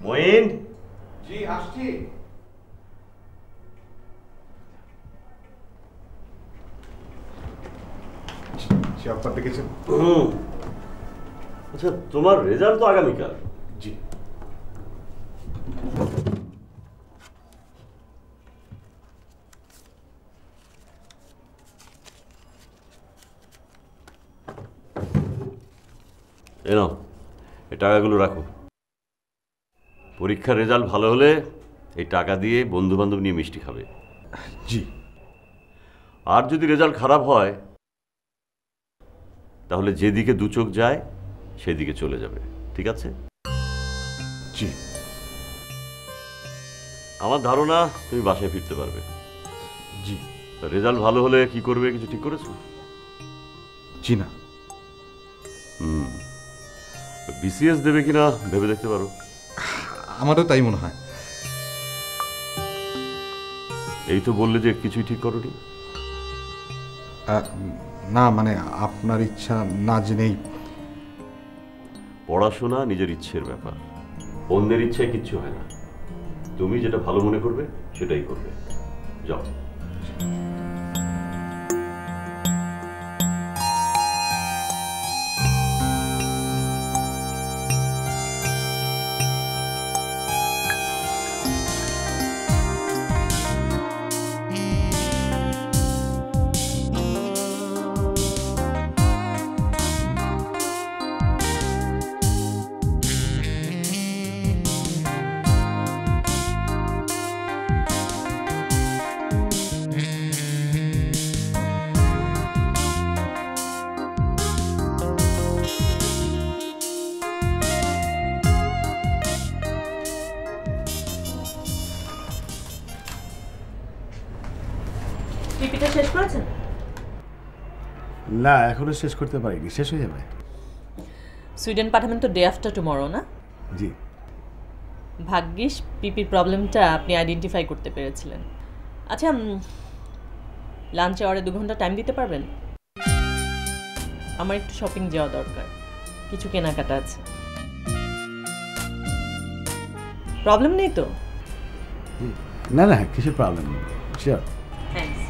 মঈন, জি আসছি। আপনি দেখেছেন? আচ্ছা, তোমার রেজাল্ট তো আগামীকাল। জি। এ নাও, এই টাকাগুলো রাখো। পরীক্ষার রেজাল্ট ভালো হলে এই টাকা দিয়ে বন্ধু বান্ধব নিয়ে মিষ্টি খাবে। জি। আর যদি রেজাল্ট খারাপ হয় তাহলে যেদিকে দু চোখ যায় সেদিকে চলে যাবে, ঠিক আছে? জি। আমার ধারণা তুমি বাসায় ফিরতে পারবে। জি। রেজাল্ট ভালো হলে কি করবে কিছু ঠিক করেছো? জি না। বিসিএস দেবে কিনা ভেবে দেখতে পারো। আমারও তাই মনে হয়। এই তো বললে যে কিছুই ঠিক করোনি। না মানে আপনার ইচ্ছা না জেনেই। পড়াশোনা নিজের ইচ্ছের ব্যাপার, অন্যের ইচ্ছায় কিচ্ছু হয় না। তুমি যেটা ভালো মনে করবে সেটাই করবে। যাও। পিপিটা শেষ করেছেন? না, এখনো শেষ করতে পারিনি। শেষ হয়ে যাবে। সুইডেন পাঠাবেন তো ডে আফটার টুমরো, না? জি। ভাগ্যিস পিপির প্রবলেমটা আপনি আইডেন্টিফাই করতে পেরেছিলেন। আচ্ছা, লাঞ্চ আওয়ারে 2 ঘন্টা টাইম দিতে পারবেন? আমার একটু শপিং যাওয়া দরকার, কিছু কেনাকাটা আছে। প্রবলেম নেই তো? না না, কিছু প্রবলেম নেই। শিওর। থ্যাঙ্কস।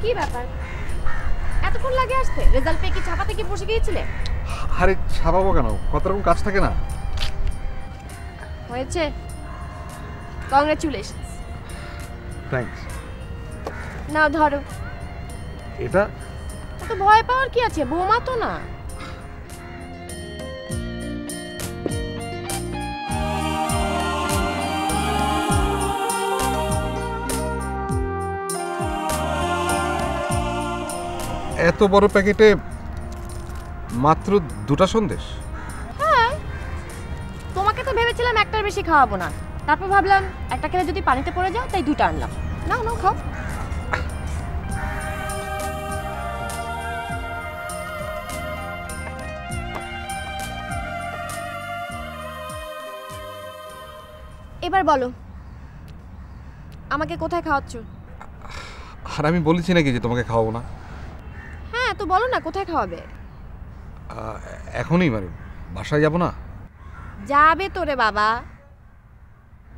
কি ব্যাপার, এতক্ষণ লাগে আসতে? রেজাল্ট পেয়ে কি ছাপাতে কি বসে গিয়েছিলে? আরে ছাপাবো কেন, কত রকম কাজ থাকে না। হয়েছে, কংগ্রাচুলেশনস। থ্যাঙ্কস। নাও ধরো। এটা এত ভয় পাওয়ার কি আছে, বোমা তো না। এত বড় প্যাকেটে মাত্র 2টা সন্দেশ? হ্যাঁ, তোমাকে তো ভেবেছিলাম একটার বেশি খাওয়াবো না, তারপর ভাবলাম একটা খেলে যদি পানিতে পড়ে যাও, তাই 2টা আনলাম। নাও নাও, খাও। এবার বলো, আমাকে কোথায় খাওয়াচ্ছ? আর আমি বলেছি নাকি যে তোমাকে খাওয়াবো না? হ্যাঁ, তো বলো না কোথায় খাওয়াবে। এখনই মানে বাসায় যাব না? যাবে তো রে বাবা,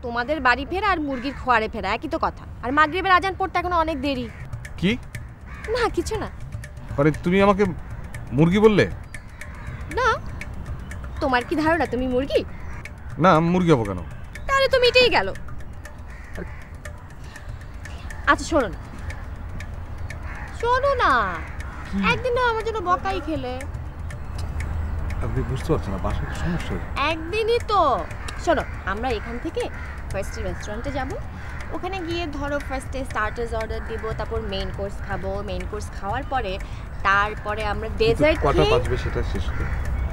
তোমাদের বাড়ি ফেরা আর মুরগির খোয়ারে ফেরা একই তো কথা। আর মাগরিবের আজান পড়তে এখনো অনেক দেরি। কি? না কিছু না। মানে তুমি আমাকে মুরগি বললে? না, তোমার কি ধারণা তুমি মুরগি? না, মুরগি হবো কেন? তাহলে তো মিটেই গেল। আচ্ছা শোনো না, শোনো না, একদিন না আমার জন্য বকাই খেলে। আপনি বুঝতে পারছেন না, বাসায় সমস্যা। একদিনই তো। শোনো, আমরা এখান থেকে ফার্স্টে রেস্টুরেন্টে যাব, ওখানে গিয়ে ধরো ফার্স্টে স্টার্টার্স অর্ডার দিব, তারপর মেইন কোর্স খাবো। মেইন কোর্স খাওয়ার পরে তারপরে আমরা ডেজার্ট কটা বাজবে সেটা শেষ হবে।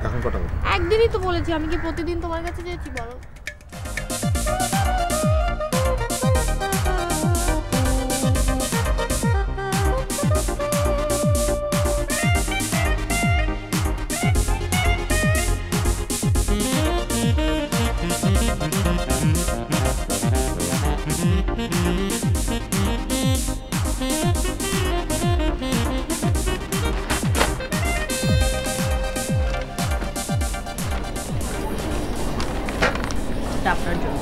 এখন কটা বাজবে? একদিনই তো বলেছি, আমি কি প্রতিদিন তোমার কাছে যেছি বলো? গিফটটা আপনার জন্য।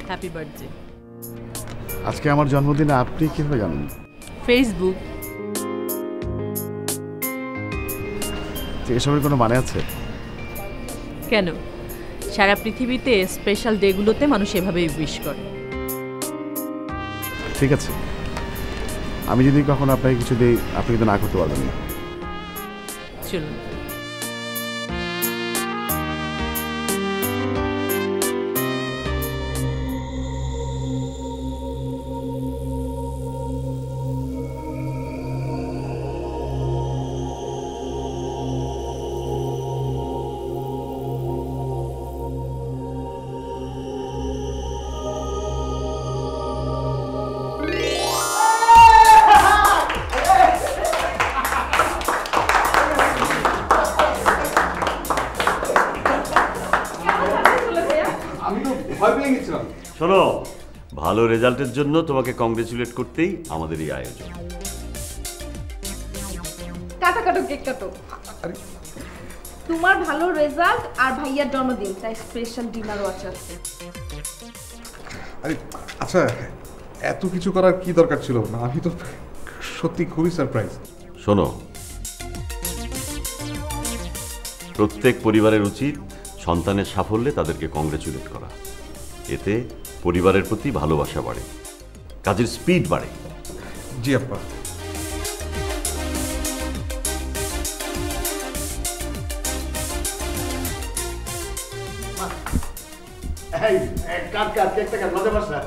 Happy birthday. আজকে আমার জন্মদিনে আপনি কিভাবে জানেন? ফেসবুক। এসবের কোনো মানে আছে? কেন, সারা পৃথিবীতে স্পেশাল ডেগুলোতে মানুষ এভাবেই উইশ করে। ঠিক আছে, আমি যদি কখনো আপনাকে কিছু দিই আপনি কিন্তু না করতে পারবেন না। চলুন। শোনো, ভালো রেজাল্টের জন্য তোমাকে কংগ্রেচুলেট করতেই আমাদের এই আয়োজন। কাটো কাটো, কেক কাটো। তোমার ভালো রেজাল্ট আর ভাইয়ার জন্মদিন, তাই স্পেশাল ডিনারও আছে আজকে। আরে আচ্ছা, এত কিছু করার কি দরকার ছিল না? আমি তো সত্যি খুবই সারপ্রাইজ। শোনো, প্রত্যেক পরিবারের উচিত সন্তানের সাফল্যে তাদেরকে কংগ্রেচুলেট করা। এতে পরিবারের প্রতি ভালোবাসা বাড়ে, কাজের স্পিড বাড়ে। জি আপ্পা।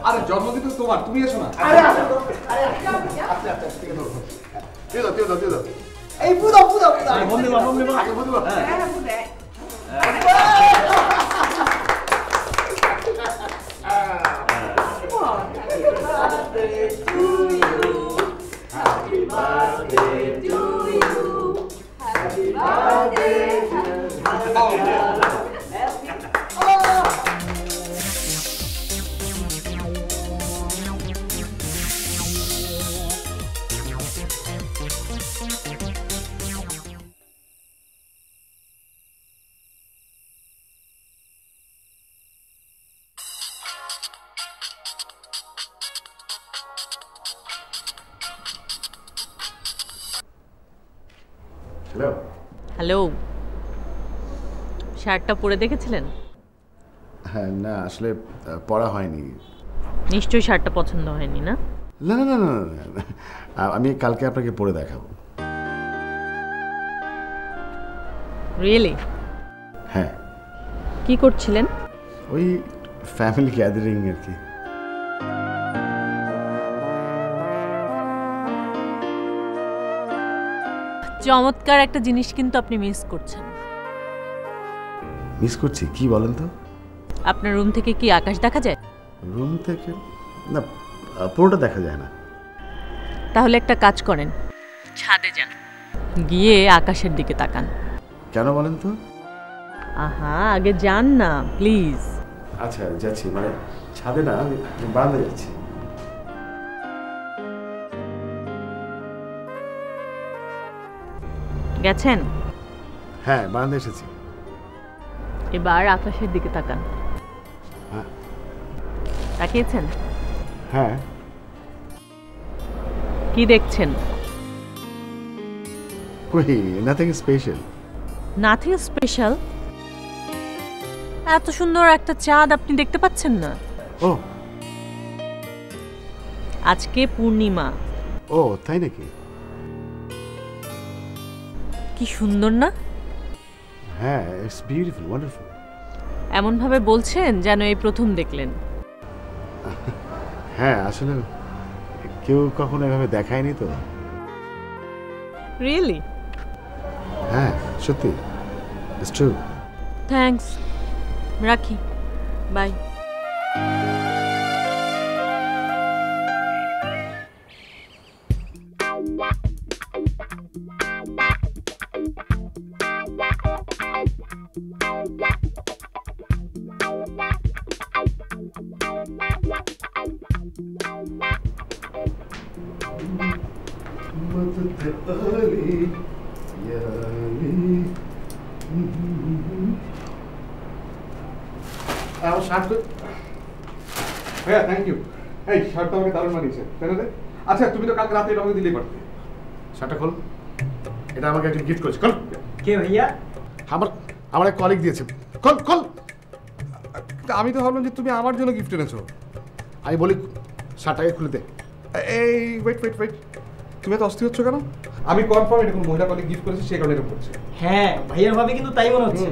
আরে জন্মদিন তো তোমার, তুমি এসো না। এই পুদা পুদা পুদা বন্ধু বন্ধু আগে বন্ধু হ্যাঁ পুদা হ্যালো। হ্যালো, শার্টটা পরে দেখেছিলেন? হ্যাঁ, না আসলে পড়া হয়নি। নিশ্চয়ই শার্টটা পছন্দ হয়নি না? না না না না না, আমি কালকে আপনাকে পরে দেখাবো। রিয়েলি? হ্যাঁ। কি করছিলেন? ওই ফ্যামিলি গ্যাদারিং আর কি। চমৎকার একটা জিনিস কিন্তু আপনি মিস করছেন। মিস করছি? কি বলেন তো? আপনার রুম থেকে কি আকাশ দেখা যায়? রুম থেকে না, পুরোটা দেখা যায় না। তাহলে একটা কাজ করেন, ছাদে যান, গিয়ে আকাশের দিকে তাকান। কেন বলেন তো? আহা, আগে যান না প্লিজ। আচ্ছা যাচ্ছি, মানে ছাদে না, আমি বারান্দায় যাচ্ছি। গেছেন? হ্যাঁ, বারান্দায় এসেছি। এবার আকাশের দিকে তাকান। হ্যাঁ। তাকিয়েছেন? হ্যাঁ। কি দেখছেন? কই, নাথিং স্পেশাল। Nothing special? এত সুন্দর একটা চাঁদ আপনি দেখতে পাচ্ছেন না? ও, আজকে পূর্ণিমা। ও তাই নাকি? কি সুন্দর না? হ্যাঁ, ইটস বিউটিফুল, ওয়ান্ডারফুল। এমন ভাবে বলছেন যেন এই প্রথম দেখলেন। হ্যাঁ, আসলে কেউ কখনো এভাবে দেখায়নি তো। রিয়েলি? হ্যাঁ সত্যি, ইটস ট্রু। থ্যাঙ্কস, রাখি, বাই। শার্ট ভাইয়া থ্যাংক ইউ। এই শার্টটা আমাকে দারুণ মানিয়েছে, তাই না রে? আচ্ছা তুমি তো কালকে রাতে এটা আমাকে দিলেই পারতে। শার্টটা খোল, এটা আমাকে একজন গিফট করেছে। খোল। কে ভাইয়া? আমার এক কলিগ দিয়েছে। খোল খোল। আমি তো ভাবলাম যে তুমি আমার জন্য গিফট এনেছো। আমি বলি শার্টটাকে খুলে দে। এই ওয়েট ওয়েট ওয়েট, তুমি এত অস্থির হচ্ছ কেন? আমি কনফার্ম এটা কোনো মহিলা কলিগ গিফট করেছে, সেই কারণে এরকম করছে। হ্যাঁ ভাইয়ার ভাবে কিন্তু তাই মনে হচ্ছে।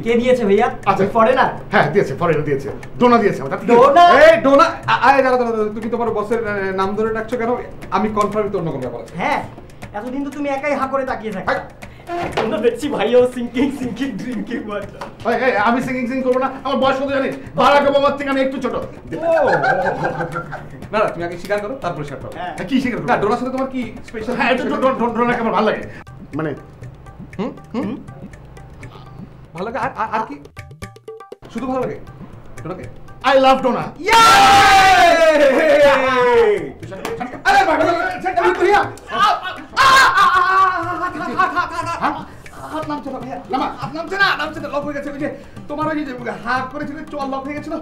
কে দিয়েছে ভাইয়া? আচ্ছা ফরেনার? হ্যাঁ দিয়েছে, ফরেনার দিয়েছে। ডোনা দিয়েছে আমাকে। ডোনা? এই ডোনা, আয় দাঁড়া দাঁড়া, তুমি তোমার বসের নাম ধরে ডাকছো কেন? আমি কনফার্ম তো অন্য কোনো ব্যাপার আছে। হ্যাঁ, এতদিন তো তুমি একাই হা করে তাকিয়ে থাকো। এখন তো দেখছি ভাইয়াও সিঙ্কিং সিঙ্কিং ড্রিঙ্কিং ওয়াটার। এই আমি সিঙ্গিং সিং করবো না, আমার বয়স কত জানিস? বারাক ওবামার থেকে আমি একটু ছোট। না না, তুমি আগে স্বীকার করো, তারপরে শার্ট পাবো। কি স্বীকার করো? না, ডোনার সাথে তোমার কি স্পেশাল? হ্যাঁ, ডোনাকে আমার ভালো লাগে। মানে ভালো লাগে। আর কি শুধু ভালো লাগে ডোনাকে? I love Dona. তোমার ওই যে হাত করেছিল, চল লক হয়ে গেছিল,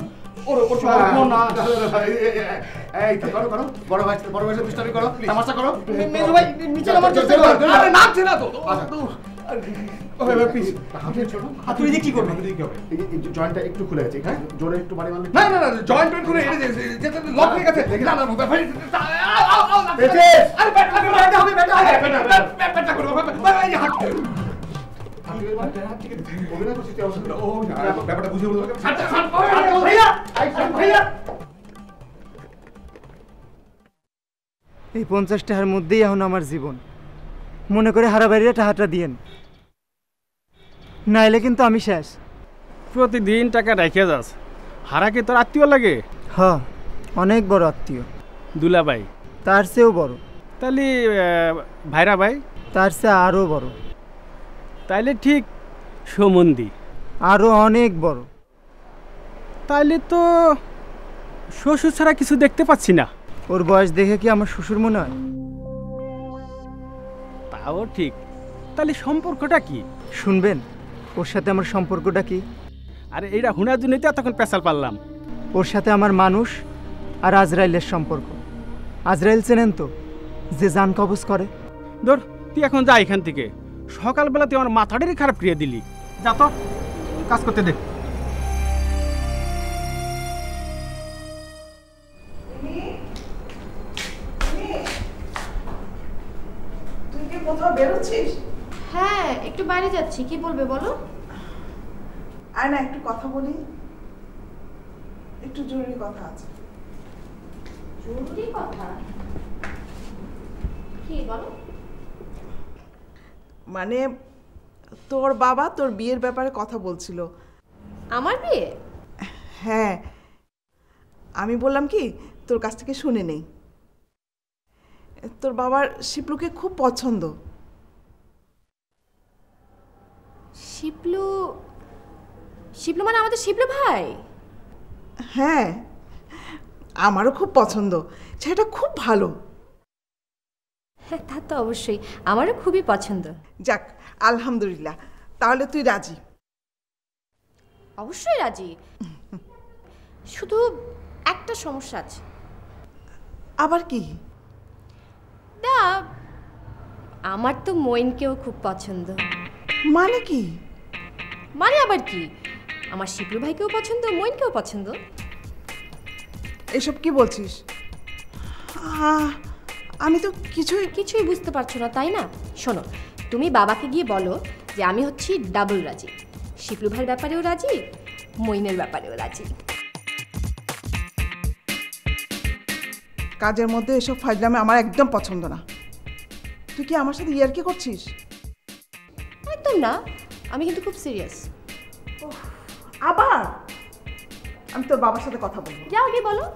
ওর ওর বড় ভাই দুষ্টামি করো, তামাশা করো। মেজো ভাই নিচে নামার চেষ্টা করো। আরে নামছে না তো। তুই কি করবি? জয়েন্টটা একটু খুলে গেছে, জোরে একটু বাড়ি মারলে। না না না, জয়েন্ট জয়েন্ট করে যেটা লক হয়ে গেছে। না না ভাই, আরে ব্যাটা হবে, ব্যাটা হবে, ব্যাটা করো ভাই, হাত ব্যাপারটা বুঝে বলতে ভাইয়া ভাইয়া। এই 50 টাকার মধ্যেই এখন আমার জীবন। মনে করে হারাবাড়িরা টাকাটা দিয়েন, নাইলে কিন্তু আমি শেষ। প্রতিদিন টাকা রেখে যাস, হারাকে তোর আত্মীয় লাগে? হ্যাঁ, অনেক বড় আত্মীয়। দুলাভাই? তার চেয়েও বড়। তাহলে ভাইরা ভাই? তার চেয়ে আরও বড়। তাইলে ঠিক সমন্ধি? আরও অনেক বড়। তাইলে তো শ্বশুর ছাড়া কিছু দেখতে পাচ্ছি না। ওর বয়স দেখে কি আমার শ্বশুর মনে হয়? তাও ঠিক। তাহলে সম্পর্কটা কি? শুনবেন ওর সাথে আমার সম্পর্কটা কি? আরে এইটা হুনার জন্যই তো এতক্ষণ পেশাল পারলাম। ওর সাথে আমার মানুষ আর আজরাইলের সম্পর্ক। আজরাইল চেনেন তো, যে জান কবজ করে? ধর তুই এখন যা এখান থেকে, সকালবেলা তুই আমার মাথাটারই খারাপ ক্রিয়া দিলি। যা তো কাজ করতে দে। তুই কি কোথাও বেরোচ্ছিস? হ্যাঁ, একটু বাইরে যাচ্ছি। কি বলবে বলো? আয় না, একটু কথা বলি। একটু জরুরি কথা আছে। জরুরি কথা? কি বলো? মানে তোর বাবা তোর বিয়ের ব্যাপারে কথা বলছিল। আমার বিয়ে? হ্যাঁ, আমি বললাম কি তোর কাছ থেকে শুনে নেই। তোর বাবার শিপলুকে খুব পছন্দ। শিপলু? শিপলু মানে আমাদের শিপলু ভাই? হ্যাঁ, আমারও খুব পছন্দ। ছেলেটা খুব ভালো। হ্যাঁ, তা তো অবশ্যই, আমারও খুবই পছন্দ। যাক, আলহামদুলিল্লাহ। তাহলে তুই রাজি? অবশ্যই রাজি, শুধু একটা সমস্যা আছে। আবার কি? দা, আমার তো মইনকেও খুব পছন্দ। মানে কি? মানে আবার কি, আমার শিপলু ভাইকেও পছন্দ, মইনকেও পছন্দ। এসব কি বলছিস? আমি তো কিছুই বুঝতে পারছো না, তাই না? শোনো, তুমি বাবাকে গিয়ে বলো যে আমি হচ্ছি ডাবল রাজি। শিপলু ভাইয়ের ব্যাপারেও রাজি, মইনের ব্যাপারেও রাজি। কাজের মধ্যে এসব ফাজলামে আমার একদম পছন্দ না। তুই কি আমার সাথে ইয়ার্কি করছিস? একদম না, আমি কিন্তু খুব সিরিয়াস। আবার আমি তোর বাবার সাথে কথা বলবো। যাও গিয়ে বলো।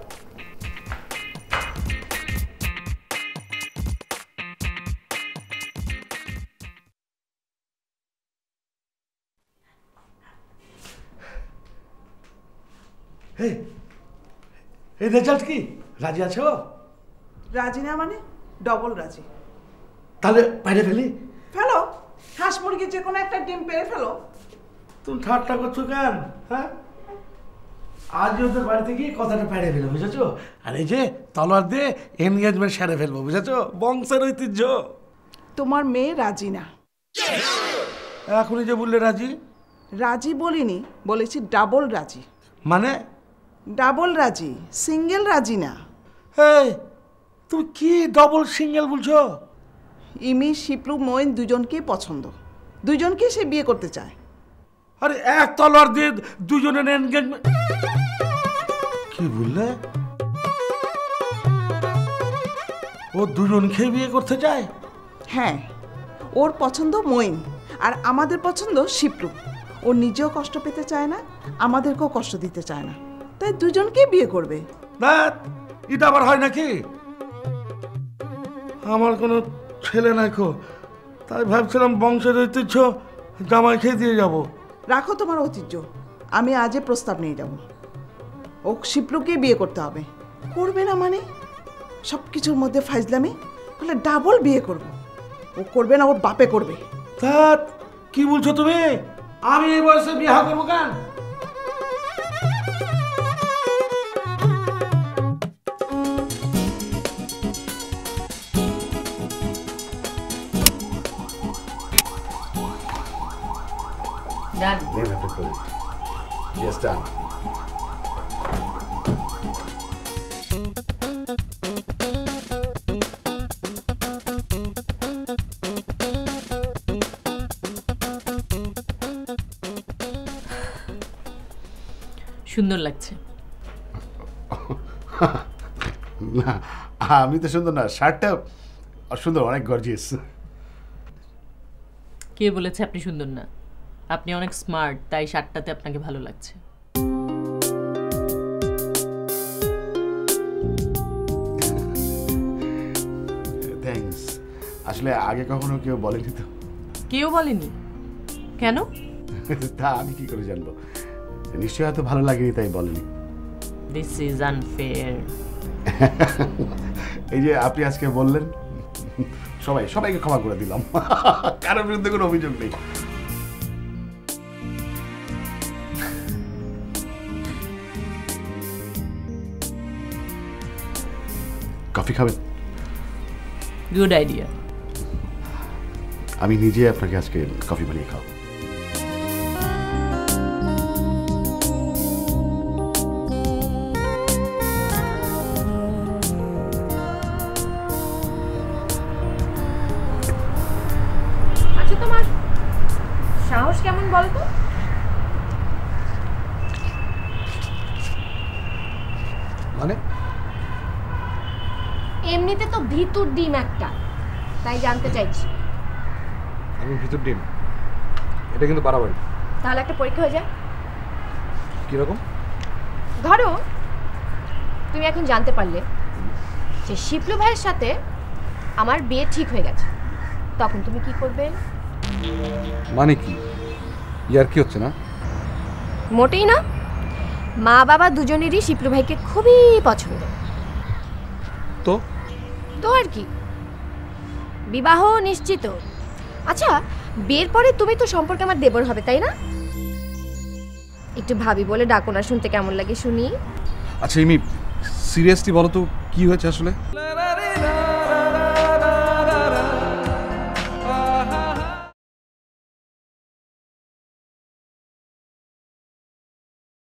এই রেজাল্ট কি? রাজি আছো? রাজি না মানে ডবল রাজি। তাহলে বাইরে ফেলি? ফেলো, হাঁস মুরগি যে কোনো একটা ডিম পেরে ফেলো। তুমি ঠাট্টা করছো কেন? হ্যাঁ, আজ ওদের বাড়িতে গিয়ে কথাটা পেড়ে ফেলো, বুঝেছো? আর এই যে তলোয়ার দিয়ে এনগেজমেন্ট সেরে ফেলবো, বুঝেছো? বংশের ঐতিহ্য। তোমার মেয়ে রাজি না। এখনই যে বললে রাজি? রাজি বলিনি, বলেছি ডাবল রাজি। মানে? ডাবল রাজি, সিঙ্গেল রাজি না। এই তুমি কি ডবল সিঙ্গেল বলছো? ইমি, শিপ্লু, মইন দুজনকেই পছন্দ, দুজনকে সে বিয়ে করতে চায়। আরে এক তলোয়ার দিয়ে দুজনের এনগেজমেন্ট? কি বললে? ও দুজনকে বিয়ে করতে চায়? হ্যাঁ, ওর পছন্দ মইন আর আমাদের পছন্দ শিপ্লু। ও নিজেও কষ্ট পেতে চায় না, আমাদেরকেও কষ্ট দিতে চায় না, তাই দুজনকেই বিয়ে করবে। না, এটা আবার হয় নাকি? আমার কোনো ছেলে নাই খো, তাই ভাবছিলাম বংশের ঐতিহ্য জামাই খেয়ে দিয়ে যাব। রাখো তোমার ঐতিহ্য, আমি আজই প্রস্তাব নিয়ে যাব। ও শিপ্লুকে বিয়ে করতে হবে। করবে না মানে? সব কিছুর মধ্যে ফাইজলামি, বলে ডাবল বিয়ে করব। ও করবে না, ওর বাপে করবে। তা কি বলছো তুমি? আমি এই বয়সে বিয়ে করবো কেন? Done. Name after Philip. Yes, done. সুন্দর লাগছে। না, আমি তো সুন্দর না, শার্টটা সুন্দর, অনেক গর্জিয়াস। কে বলেছে আপনি সুন্দর না? আপনি অনেক স্মার্ট, তাই শার্টটাতে আপনাকে ভালো লাগছে। থ্যাঙ্কস। আসলে আগে কখনো কেউ বলেনি তো। কেউ বলেনি? কেন? তা আমি কি করে জানবো? নিশ্চয়ই হয়তো ভালো লাগেনি তাই বলেনি। This is unfair. এই যে আপনি আজকে বললেন, সবাইকে ক্ষমা করে দিলাম, কারোর বিরুদ্ধে কোনো অভিযোগ নেই। কফি খাবেন? Good idea. আমি নিজে আপনাকে আজকে কফি বানিয়ে খাওয়াবো। আচ্ছা, তোমার সাহস কেমন বলো তো? মানে? এমনিতে তো ভিতর ডিম একটা, তাই জানতে চাইছি। আমি ভিতর ডিম? এটা কিন্তু বাড়াবাড়ি। তাহলে একটা পরীক্ষা হয়ে যায়। কিরকম? ধরো তুমি এখন জানতে পারলে যে শিপ্লু ভাইয়ের সাথে আমার বিয়ে ঠিক হয়ে গেছে, তখন তুমি কি করবে? মানে কি? ইয়ার কি হচ্ছে না? মোটেই না। মা বাবা দুজনেরই শিপ্লু ভাইকে খুবই পছন্দ। তো তো আর কি, বিবাহ নিশ্চিত। আচ্ছা, বিয়ের পরে তুমি তো সম্পর্কে আমার দেবর হবে, তাই না? একটু ভাবি বলে ডাকো না, শুনতে কেমন লাগে শুনি। আচ্ছা ইমি, সিরিয়াসলি বলো তো কি হয়েছে আসলে?